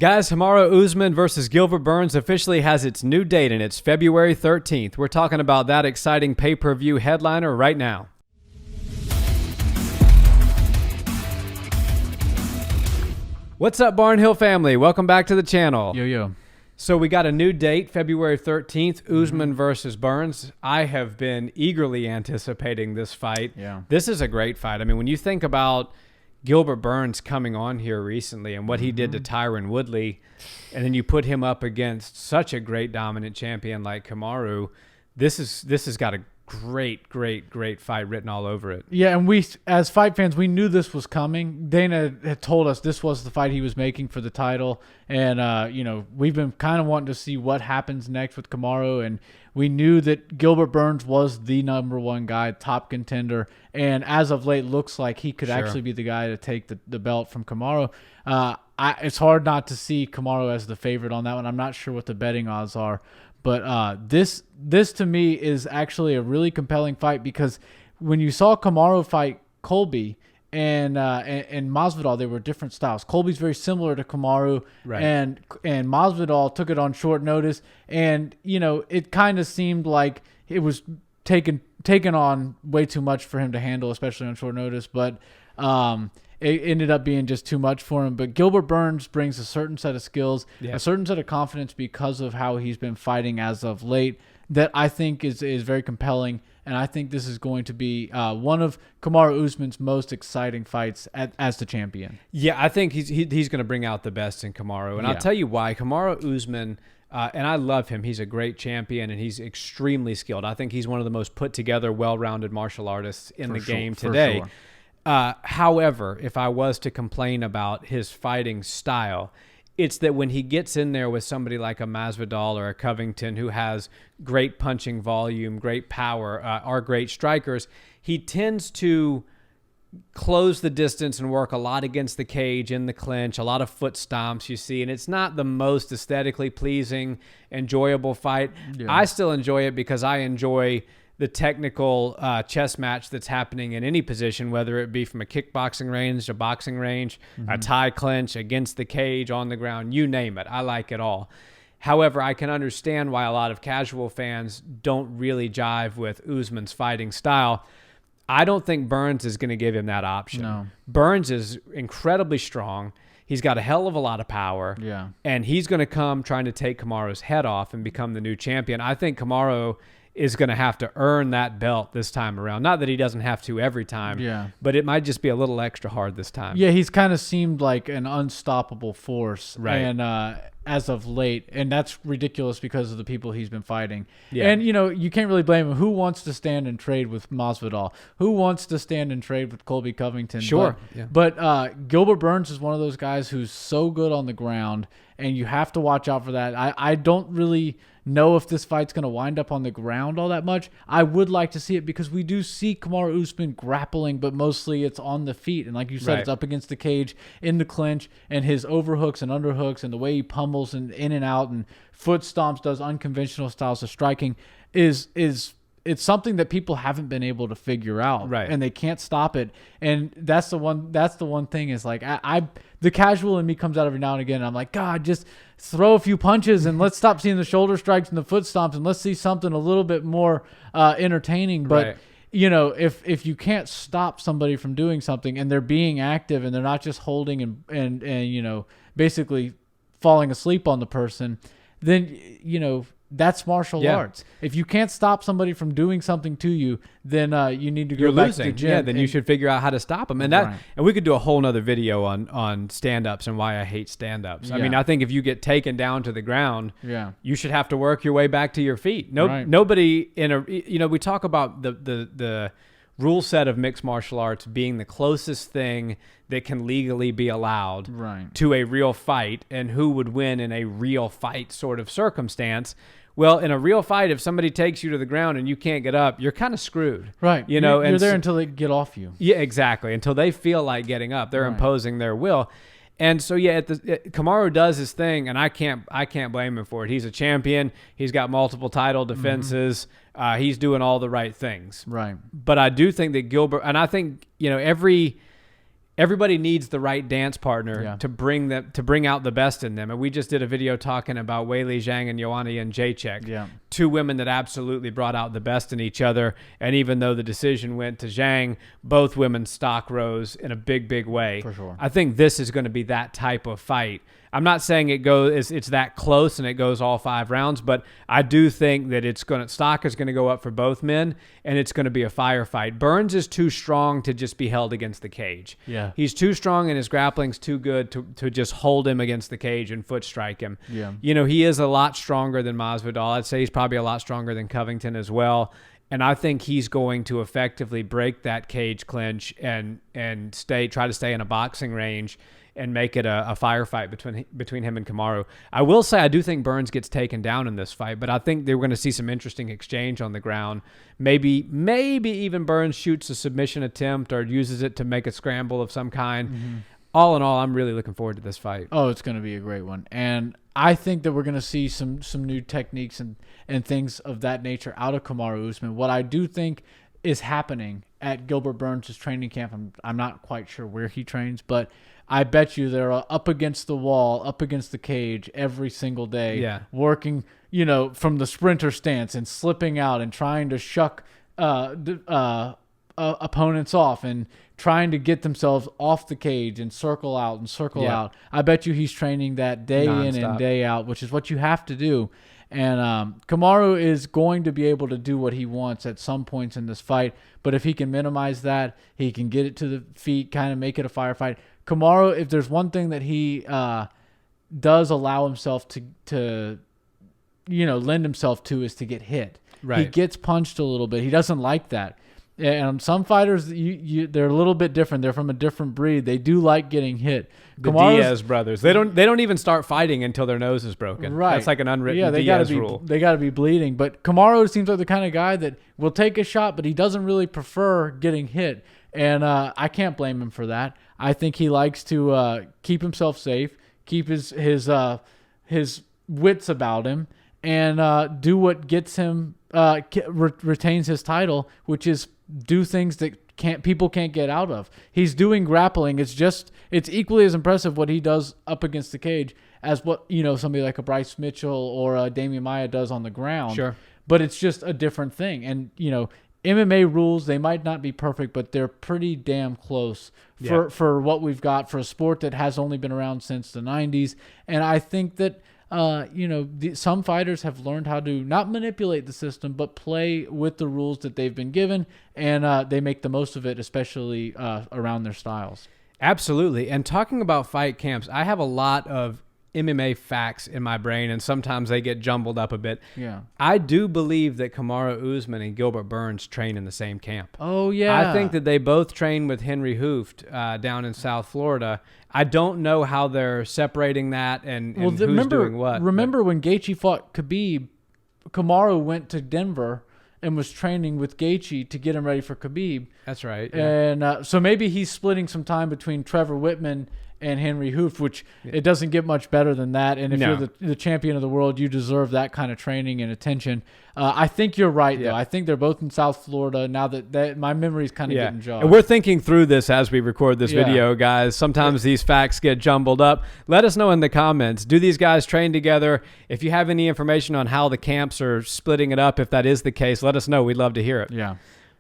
Guys, Kamaru Usman versus Gilbert Burns officially has its new date, and it's February 13th. We're talking about that exciting pay-per-view headliner right now. What's up, Barnhill family? Welcome back to the channel. Yo. So we got a new date, February 13th, Usman versus Burns. I have been eagerly anticipating this fight. Yeah. This is a great fight. I mean, when you think about Gilbert Burns coming on here recently and what he did to Tyron Woodley, and then you put him up against such a great dominant champion like Kamaru, this has got a great fight written all over it. Yeah, and we, as fight fans, we knew this was coming. Dana had told us this was the fight he was making for the title, and we've been kind of wanting to see what happens next with Kamaru, and we knew that Gilbert Burns was the #1 guy, top contender, and as of late, looks like he could actually be the guy to take the belt from Kamaru. It's hard not to see Kamaru as the favorite on that one. I'm not sure what the betting odds are. But this to me is actually a really compelling fight, because when you saw Kamaru fight Colby and Masvidal, they were different styles. Colby's very similar to Kamaru, right, and Masvidal took it on short notice, and it kind of seemed like it was taken on way too much for him to handle, especially on short notice. But it ended up being just too much for him. But Gilbert Burns brings a certain set of skills, a certain set of confidence because of how he's been fighting as of late, that I think is very compelling. And I think this is going to be one of Kamaru Usman's most exciting fights as the champion. Yeah, I think he's going to bring out the best in Kamaru. And I'll tell you why. Kamaru Usman, and I love him. He's a great champion, and he's extremely skilled. I think he's one of the most put-together, well-rounded martial artists in the game today. Sure. However, if I was to complain about his fighting style, it's that when he gets in there with somebody like a Masvidal or a Covington who has great punching volume, great power, are great strikers, he tends to close the distance and work a lot against the cage, in the clinch, a lot of foot stomps you see, and it's not the most aesthetically pleasing, enjoyable fight. Yeah. I still enjoy it because I enjoy the technical chess match that's happening in any position, whether it be from a kickboxing range, a boxing range, a tie clinch, against the cage, on the ground, you name it. I like it all. However, I can understand why a lot of casual fans don't really jive with Usman's fighting style. I don't think Burns is going to give him that option. No. Burns is incredibly strong. He's got a hell of a lot of power. Yeah. And he's going to come trying to take Kamaru's head off and become the new champion. I think Kamaru is going to have to earn that belt this time around. Not that he doesn't have to every time, but it might just be a little extra hard this time. Yeah, he's kind of seemed like an unstoppable force, right? And as of late, and that's ridiculous because of the people he's been fighting. Yeah. And you can't really blame him. Who wants to stand and trade with Masvidal? Who wants to stand and trade with Colby Covington? Sure. But Gilbert Burns is one of those guys who's so good on the ground, and you have to watch out for that. I don't really know if this fight's going to wind up on the ground all that much. I would like to see it, because we do see Kamaru Usman grappling, but mostly it's on the feet. And like you said, It's up against the cage, in the clinch, and his overhooks and underhooks and the way he pummels and in and out and foot stomps, does unconventional styles of striking is it's something that people haven't been able to figure out, right? And they can't stop it. And that's the one thing is like the casual in me comes out every now and again, and I'm like, God, just throw a few punches and let's stop seeing the shoulder strikes and the foot stomps, and let's see something a little bit more entertaining. But if you can't stop somebody from doing something, and they're being active, and they're not just holding and basically falling asleep on the person, then that's martial arts. If you can't stop somebody from doing something to you, then you need to go back to the gym. Yeah, then you should figure out how to stop them. And and we could do a whole nother video on stand-ups and why I hate stand-ups. I mean, I think if you get taken down to the ground, you should have to work your way back to your feet. Nobody in a we talk about the rule set of mixed martial arts being the closest thing that can legally be allowed to a real fight, and who would win in a real fight sort of circumstance. Well, in a real fight, if somebody takes you to the ground and you can't get up, you're kind of screwed. Right. You're there until they get off you. Yeah, exactly. Until they feel like getting up. They're imposing their will. And so, Kamaru does his thing, and I can't blame him for it. He's a champion. He's got multiple title defenses. He's doing all the right things. Right. But I do think that Gilbert, and I think, every everybody needs the right dance partner Yeah. to bring out the best in them. And we just did a video talking about Weili Zhang and Ioana Jędrzejczyk, Yeah. two women that absolutely brought out the best in each other. And even though the decision went to Zhang, both women's stock rose in a big way. For sure. I think this is going to be that type of fight. I'm not saying it's that close and it goes all 5 rounds, but I do think that stock is going to go up for both men, and it's going to be a firefight. Burns is too strong to just be held against the cage. Yeah. He's too strong and his grappling's too good to just hold him against the cage and foot strike him. Yeah. He is a lot stronger than Masvidal. I'd say he's probably a lot stronger than Covington as well. And I think he's going to effectively break that cage clinch and try to stay in a boxing range and make it a firefight between him and Kamaru. I will say I do think Burns gets taken down in this fight, but I think they're going to see some interesting exchange on the ground. Maybe even Burns shoots a submission attempt or uses it to make a scramble of some kind. Mm-hmm. All in all, I'm really looking forward to this fight. Oh, it's going to be a great one. And I think that we're going to see some new techniques and things of that nature out of Kamaru Usman. What I do think is happening at Gilbert Burns' training camp, I'm not quite sure where he trains, but I bet you they're up against the wall, up against the cage every single day, working, from the sprinter stance and slipping out and trying to shuck opponents off and trying to get themselves off the cage and circle out. out. I bet you he's training that day in and day out, which is what you have to do. And Kamaru is going to be able to do what he wants at some points in this fight. But if he can minimize that, he can get it to the feet, kind of make it a firefight. Kamaru, if there's one thing that he does allow himself to lend himself to, is to get hit. Right. He gets punched a little bit. He doesn't like that. And some fighters, they're a little bit different. They're from a different breed. They do like getting hit. The Diaz brothers. They don't even start fighting until their nose is broken. Right. That's like an unwritten they Diaz rule. They got to be bleeding. But Kamaru seems like the kind of guy that will take a shot, but he doesn't really prefer getting hit. And I can't blame him for that. I think he likes to keep himself safe, keep his wits about him, and do what gets him retains his title, which is do things that people can't get out of. He's doing grappling. It's equally as impressive what he does up against the cage as what somebody like a Bryce Mitchell or a Damian Maia does on the ground. Sure, but it's just a different thing. And MMA rules, they might not be perfect, but they're pretty damn close for what we've got for a sport that has only been around since the 90s. And I think that some fighters have learned how to not manipulate the system, but play with the rules that they've been given, and they make the most of it, especially around their styles. Absolutely. And talking about fight camps, I have a lot of MMA facts in my brain, and sometimes they get jumbled up a bit. Yeah. I do believe that Kamaru Usman and Gilbert Burns train in the same camp. Oh, yeah. I think that they both train with Henry Hooft down in South Florida. I don't know how they're separating that and who's doing what. Remember when Gaethje fought Khabib, Kamaru went to Denver and was training with Gaethje to get him ready for Khabib. That's right. Yeah. And so maybe he's splitting some time between Trevor Whitman and Henry Hooft, which it doesn't get much better than that. And if you're the champion of the world, you deserve that kind of training and attention. I think you're right, though. I think they're both in South Florida now that my memory's kind of getting jogged. And we're thinking through this as we record this video, guys. Sometimes these facts get jumbled up. Let us know in the comments. Do these guys train together? If you have any information on how the camps are splitting it up, if that is the case, let us know. We'd love to hear it. Yeah.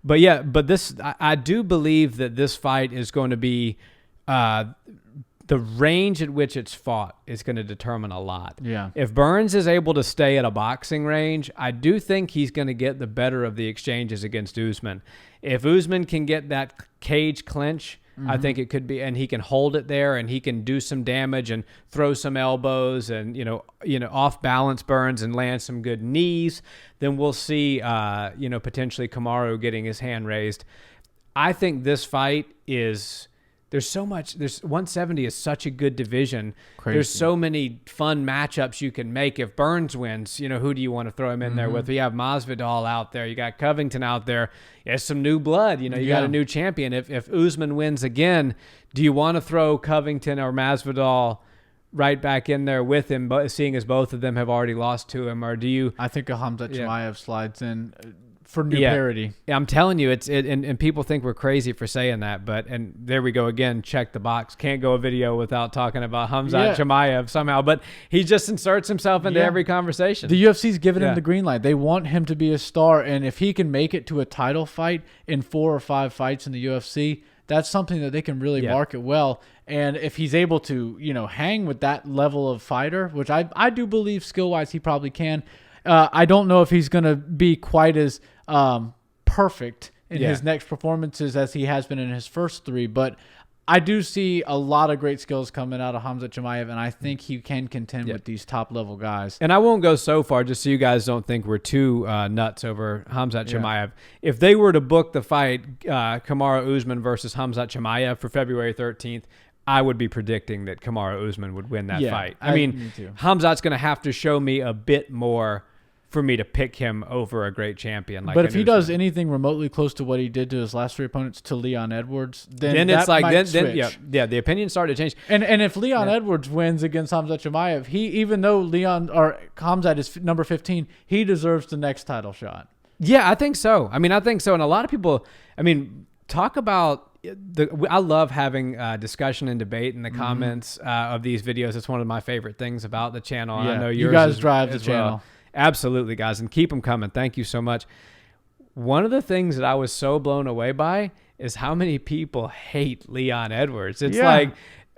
But this, I do believe that this fight is going to be the range at which it's fought is going to determine a lot. Yeah. If Burns is able to stay at a boxing range, I do think he's going to get the better of the exchanges against Usman. If Usman can get that cage clinch, I think it could be, and he can hold it there, and he can do some damage and throw some elbows and off balance Burns and land some good knees. Then we'll see potentially Kamaru getting his hand raised. I think this fight is. There's so much. 170 is such a good division. Crazy. There's so many fun matchups you can make. If Burns wins, who do you want to throw him in there with? You have Masvidal out there. You got Covington out there. There's some new blood. You got a new champion. If Usman wins again, do you want to throw Covington or Masvidal right back in there with him, but seeing as both of them have already lost to him, or do you? I think a Hamzat Chimaev slides in for new parity. Yeah, I'm telling you, and people think we're crazy for saying that, and there we go again, check the box. Can't go a video without talking about Khamzat Chimaev somehow, but he just inserts himself into every conversation. The UFC's given him the green light. They want him to be a star, and if he can make it to a title fight in 4 or 5 fights in the UFC, that's something that they can really market well. And if he's able to, hang with that level of fighter, which I do believe skill-wise he probably can. I don't know if he's going to be quite as perfect in his next performances as he has been in his first 3, but I do see a lot of great skills coming out of Khamzat Chimaev, and I think he can contend with these top-level guys. And I won't go so far, just so you guys don't think we're too nuts over Khamzat Chimaev. If they were to book the fight, Kamaru Usman versus Khamzat Chimaev for February 13th, I would be predicting that Kamaru Usman would win that fight. I mean, Khamzat's going to have to show me a bit more for me to pick him over a great champion. But if he does anything remotely close to what he did to his last 3 opponents, to Leon Edwards, then it's like then switch. the opinions start to change. And if Leon Edwards wins against Khamzat Chimaev, even though Khamzat is number 15, he deserves the next title shot. Yeah, I think so. I think so. And a lot of people, talk about I love having discussion and debate in the comments of these videos. It's one of my favorite things about the channel. Yeah, I know you guys drive the channel. Well. Absolutely, guys, and keep them coming. Thank you so much. One of the things that I was so blown away by is how many people hate Leon Edwards. It's like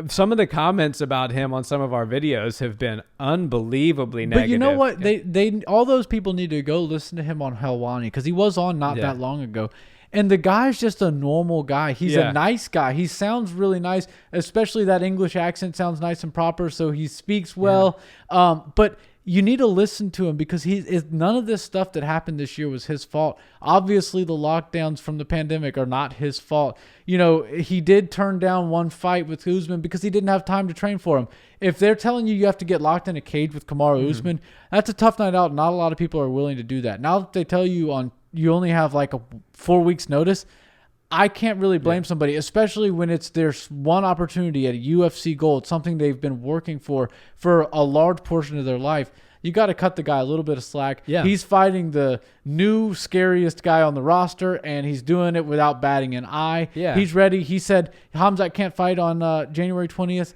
some of the comments about him on some of our videos have been unbelievably negative. But you know what? They all those people need to go listen to him on Helwani, because he was on not that long ago. And the guy's just a normal guy. He's a nice guy. He sounds really nice, especially that English accent sounds nice and proper, so he speaks well. But you need to listen to him, because none of this stuff that happened this year was his fault. Obviously, the lockdowns from the pandemic are not his fault. He did turn down one fight with Usman because he didn't have time to train for him. If they're telling you have to get locked in a cage with Kamaru Usman, that's a tough night out. Not a lot of people are willing to do that. Now that they tell you you only have like a 4 weeks notice, I can't really blame somebody, especially when it's their one opportunity at a UFC Gold, something they've been working for a large portion of their life. You got to cut the guy a little bit of slack. Yeah. He's fighting the new scariest guy on the roster, and he's doing it without batting an eye. Yeah. He's ready. He said, Khamzat can't fight on January 20th.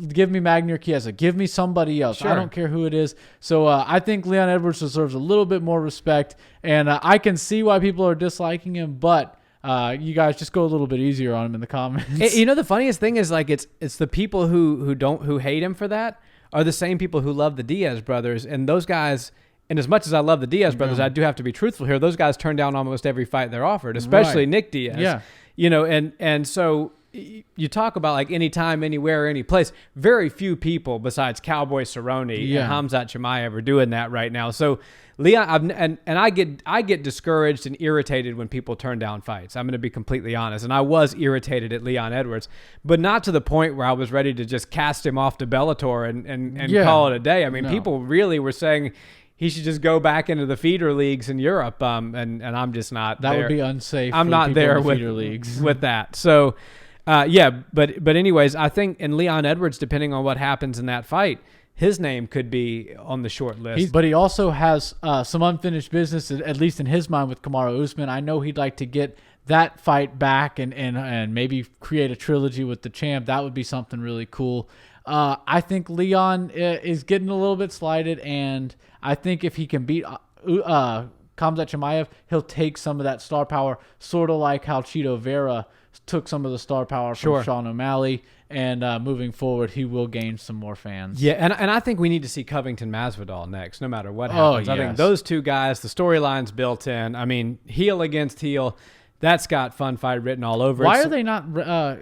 Give me Magny or Chiesa. Give me somebody else. Sure. I don't care who it is. So I think Leon Edwards deserves a little bit more respect, and I can see why people are disliking him, but you guys just go a little bit easier on him in the comments. The funniest thing is, like, it's the people who hate him for that are the same people who love the Diaz brothers, and those guys. And as much as I love the Diaz brothers, I do have to be truthful here. Those guys turn down almost every fight they're offered, especially Nick Diaz. Yeah. And so you talk about like anytime, anywhere, any place. Very few people besides Cowboy Cerrone and Khamzat Chimaev are doing that right now. So Leon, I get discouraged and irritated when people turn down fights. I'm going to be completely honest, and I was irritated at Leon Edwards, but not to the point where I was ready to just cast him off to Bellator and call it a day. People really were saying he should just go back into the feeder leagues in Europe, and I'm just not there. That would be unsafe. I'm not there with feeder leagues with that. So, but anyways, I think in Leon Edwards, depending on what happens in that fight, his name could be on the short list. But he also has some unfinished business, at least in his mind, with Kamaru Usman. I know he'd like to get that fight back and maybe create a trilogy with the champ. That would be something really cool. I think Leon is getting a little bit slighted, and I think if he can beat Khamzat Chimaev, he'll take some of that star power, sort of like how Chito Vera took some of the star power from Sean O'Malley, and moving forward, he will gain some more fans. Yeah, and I think we need to see Covington Masvidal next, no matter what happens. I think those two guys, the storyline's built in. Heel against heel. That's got fun fight written all over it. Why are they not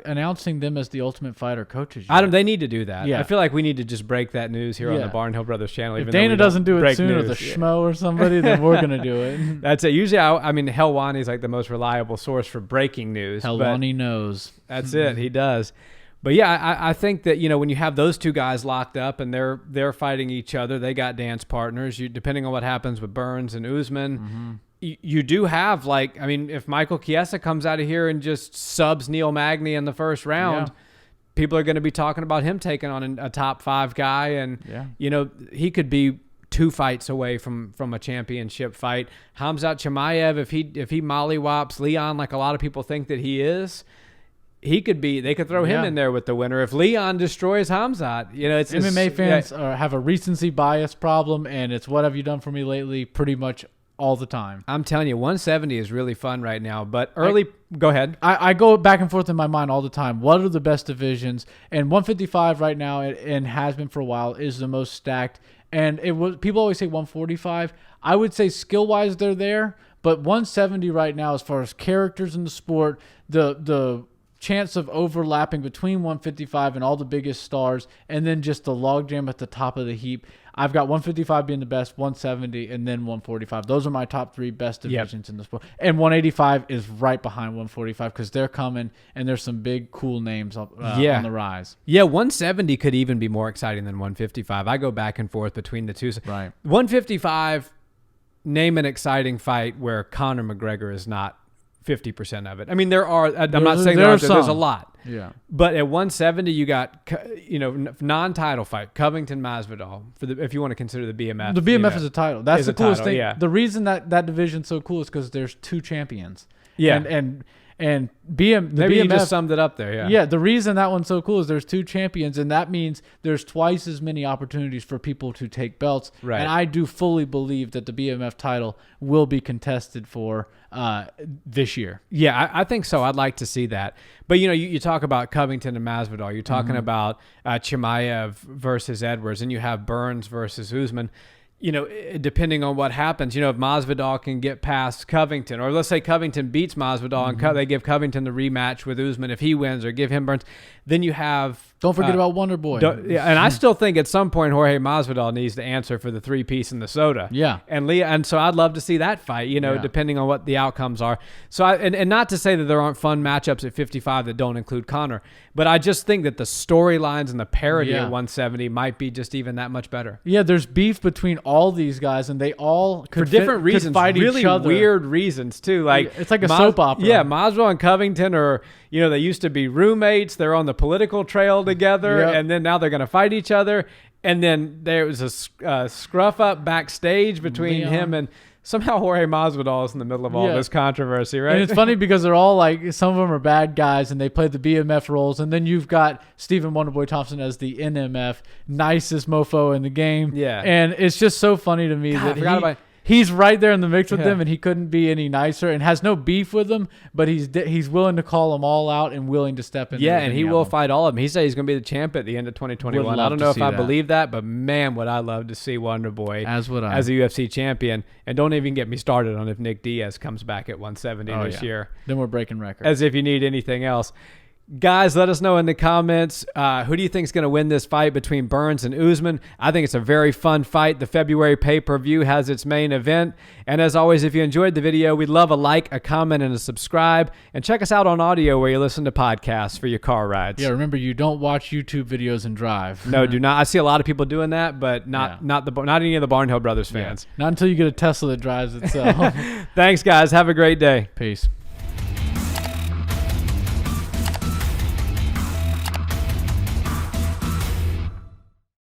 announcing them as the Ultimate Fighter coaches yet? They need to do that. Yeah. I feel like we need to just break that news here on the Barnhill Brothers channel. If Dana doesn't do it soon, or the Schmo or somebody, then we're going to do it. That's it. Usually, Helwani is like the most reliable source for breaking news. Helwani knows. That's it. He does. But yeah, I think that, when you have those two guys locked up and they're fighting each other, they got dance partners. Depending on what happens with Burns and Usman, you do have, if Michael Chiesa comes out of here and just subs Neil Magny in the first round, people are going to be talking about him taking on a top 5 guy, and he could be 2 fights away from a championship fight. Khamzat Chimaev, if he mollywops Leon like a lot of people think that he is, they could throw him in there with the winner. If Leon destroys Khamzat, it's MMA fans have a recency bias problem, and it's what have you done for me lately pretty much all the time. I'm telling you, 170 is really fun right now, but go ahead. I go back and forth in my mind all the time. What are the best divisions? And 155 right now, and has been for a while, is the most stacked. And people always say 145. I would say skill-wise they're there, but 170 right now, as far as characters in the sport, the chance of overlapping between 155 and all the biggest stars, and then just the logjam at the top of the heap. I've got 155 being the best, 170, and then 145. Those are my top 3 best divisions in the sport. And 185 is right behind 145 because they're coming, and there's some big, cool names on the rise. Yeah, 170 could even be more exciting than 155. I go back and forth between the two. Right. 155, name an exciting fight where Conor McGregor is not 50% of it. I mean, there are. I'm not saying there's a lot. Yeah. But at 170, you got non-title fight Covington Masvidal if you want to consider the BMF. The BMF is a title. That's the coolest thing. Yeah. The reason that division's so cool is because there's 2 champions. Yeah. And BMF you just summed it up there. Yeah. Yeah. The reason that one's so cool is there's 2 champions, and that means there's twice as many opportunities for people to take belts. Right. And I do fully believe that the BMF title will be contested for this year. Yeah, I think so. I'd like to see that. But, you talk about Covington and Masvidal. You're talking about Chimaev versus Edwards, and you have Burns versus Usman. Depending on what happens, if Masvidal can get past Covington, or let's say Covington beats Masvidal and they give Covington the rematch with Usman if he wins, or give him Burns, then you have... Don't forget about Wonder Boy. And I still think at some point Jorge Masvidal needs to answer for the 3-piece in the soda. Yeah. And so I'd love to see that fight, depending on what the outcomes are. So and not to say that there aren't fun matchups at 55 that don't include Conor, but I just think that the storylines and the parity at 170 might be just even that much better. Yeah, there's beef between all these guys, and they all for different reasons, fight really each other. Weird reasons too. Like it's like a soap opera. Yeah, Masvidal and Covington are, they used to be roommates. They're on the political trail together, and then now they're going to fight each other. And then there was a scruff up backstage between him and somehow Jorge Masvidal is in the middle of all this controversy, right? And it's funny because they're all like, some of them are bad guys and they play the BMF roles. And then you've got Stephen Wonderboy Thompson as the NMF, nicest mofo in the game. Yeah. And it's just so funny to me that he's right there in the mix with them, and he couldn't be any nicer and has no beef with them, but he's willing to call them all out and willing to step in. Yeah, and he will fight all of them. He said he's going to be the champ at the end of 2021. I don't know if I believe that, but man, would I love to see Wonderboy as a UFC champion. And don't even get me started on if Nick Diaz comes back at 170 this year. Then we're breaking records. As if you need anything else. Guys, let us know in the comments, who do you think is going to win this fight between Burns and Usman? I think it's a very fun fight. The February pay-per-view has its main event. And as always, if you enjoyed the video, we'd love a like, a comment, and a subscribe. And check us out on audio where you listen to podcasts for your car rides. Yeah, remember, you don't watch YouTube videos and drive. No, do not. I see a lot of people doing that, but not any of the Barnhill Brothers fans. Not until you get a Tesla that drives itself. Thanks, guys. Have a great day. Peace.